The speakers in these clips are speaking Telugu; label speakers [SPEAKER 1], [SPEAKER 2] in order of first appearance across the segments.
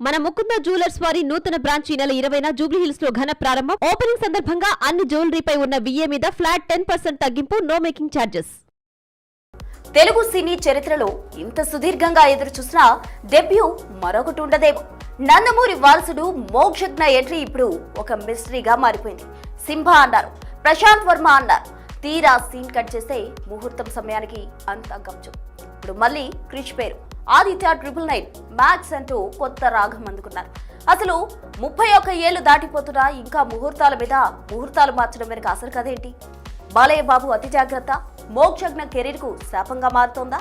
[SPEAKER 1] మన ముకుంద జ్యువెలర్స్ వారి నూతన బ్రాంచ్ ఈ నెల 20న జూబ్లీహిల్స్ లో ఘన ప్రారంభం. ఓపెనింగ్ సందర్భంగా అన్ని జ్యువెలరీపై ఉన్న విఏ మీద ఫ్లాట్ 10% తగ్గింపు, నో మేకింగ్ ఛార్జెస్.
[SPEAKER 2] తెలుగు సినీ చరిత్రలో ఇంత సుదీర్ఘంగా ఎదురు చూసినా డెబ్యూ మరొకటి ఉండదేమో. నందమూరి వారసుడు మోక్షజ్ఞ ఎంట్రీ ఇప్పుడు ఒక మిస్టరీగా మారిపోయింది. సింహ అన్నారు, ప్రశాంత్ వర్మ అన్నారు. తీరా సీన్ కట్ చేస్తే ముహూర్తం సమయానికి అంత గంజు. ఇప్పుడు మళ్ళీ క్రిష్ పేరు ఆదిత్య 999 మ్యాక్స్ అంటూ కొత్త రాగం అందుకున్నారు. అసలు 31 ఏళ్లు దాటిపోతున్నా ఇంకా ముహూర్తాలు మార్చడం వెనుక అసలు కదేంటి? బాలయ్య బాబు అతి జాగ్రత్త మోక్షజ్ఞ కెరీర్ కు శాపంగా మారుతోందా?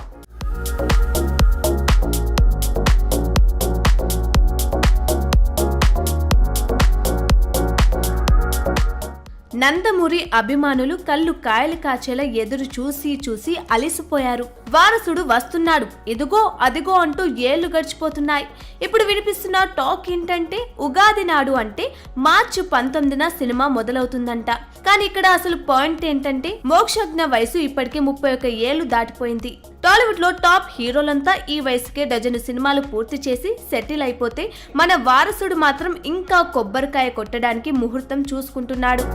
[SPEAKER 3] నందమూరి అభిమానులు కళ్ళు కాయలు కాచేలా ఎదురు చూసి అలిసిపోయారు. వారసుడు వస్తున్నాడు, ఇదిగో అదిగో అంటూ ఏళ్లు గడిచిపోతున్నాయి. ఇప్పుడు వినిపిస్తున్న టాక్ ఏంటంటే ఉగాది నాడు అంటే మార్చి 19న సినిమా మొదలవుతుందంట. కానీ ఇక్కడ అసలు పాయింట్ ఏంటంటే మోక్షజ్ఞ వయసు ఇప్పటికే 31 ఏళ్లు దాటిపోయింది. టాలీవుడ్ లో టాప్ హీరోలంతా ఈ వయసుకే డజను సినిమాలు పూర్తి చేసి సెటిల్ అయిపోతే మన వారసుడు మాత్రం ఇంకా కొబ్బరికాయ కొట్టడానికి ముహూర్తం చూసుకుంటున్నాడు.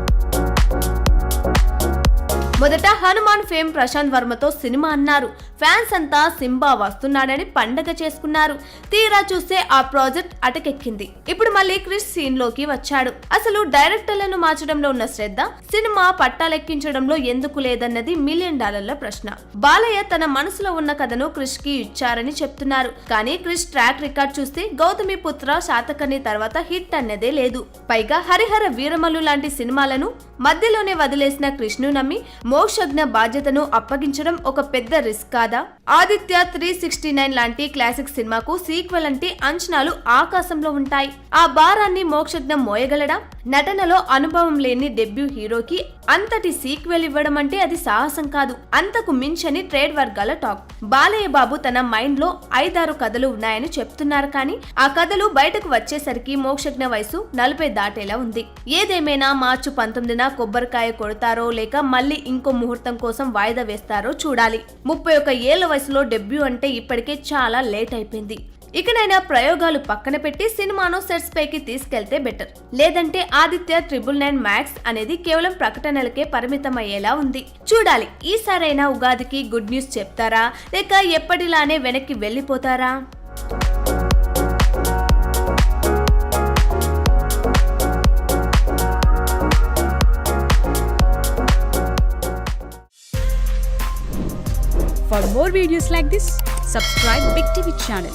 [SPEAKER 3] మొదట హనుమాన్ ఫేమ్ ప్రశాంత్ వర్మతో సినిమా అన్నారు. ఫ్యాన్స్ అంతా సింబా వస్తున్నాడని పండగ చేసుకున్నారు. తీరా చూస్తే ఆ ప్రాజెక్ట్ అటకెక్కింది. ఇప్పుడు మళ్ళీ క్రిష్ సీన్ లోకి వచ్చాడు. అసలు డైరెక్టర్లను మార్చడంలో ఉన్న శ్రద్ధ సినిమా పట్టాలెక్కించడంలో ఎందుకు లేదన్నది $1 మిలియన్ ప్రశ్న. బాలయ్య తన మనసులో ఉన్న కథను క్రిష్ కి ఇచ్చారని చెప్తున్నారు. కానీ క్రిష్ ట్రాక్ రికార్డ్ చూస్తే గౌతమి పుత్ర, శాతకర్ణి తర్వాత హిట్ అన్నదే లేదు. పైగా హరిహర వీరమల్లు లాంటి సినిమాలను మధ్యలోనే వదిలేసిన క్రిష్ ను నమ్మి మోక్షజ్ఞ బాధ్యతను అప్పగించడం ఒక పెద్ద రిస్క్ కాదా? ఆదిత్య 369 లాంటి క్లాసిక్ సినిమాకు సీక్వెల్ అంటే అంచనాలు ఆకాశంలో ఉంటాయి. ఆ భారాన్ని మోక్షజ్ఞ మోయగలడా? నటనలో అనుభవం లేని డెబ్యూ హీరోకి అంతటి సీక్వెల్ ఇవ్వడం అంటే అది సాహసం కాదు, అంతకు మించని ట్రేడ్ వర్గాల టాక్. బాలయ్య బాబు తన మైండ్ లో 5-6 కథలు ఉన్నాయని చెప్తున్నారు. కానీ ఆ కథలు బయటకు వచ్చేసరికి మోక్షజ్ఞ వయసు 40 దాటేలా ఉంది. ఏదేమైనా మార్చి 19న కొబ్బరికాయ కొడతారో లేక మళ్ళీ ఇంకో ముహూర్తం కోసం వాయిదా వేస్తారో చూడాలి. 31 ఏళ్ల వయసులో డెబ్యూ అంటే ఇప్పటికే చాలా లేట్ అయిపోయింది. ఇకనైనా ప్రయోగాలు పక్కన పెట్టి సినిమాను సెట్స్ పైకి తీసుకెళ్తే బెటర్. లేదంటే ఆదిత్య 999 మ్యాక్స్ అనేది కేవలం ప్రకటనలకే పరిమితమయ్యేలా ఉంది. చూడాలి, ఈసారైనా ఉగాదికి గుడ్ న్యూస్ చెప్తారా లేక ఎప్పటిలానే వెనక్కి వెళ్ళిపోతారా?
[SPEAKER 4] For more videos like this, subscribe Big TV channel.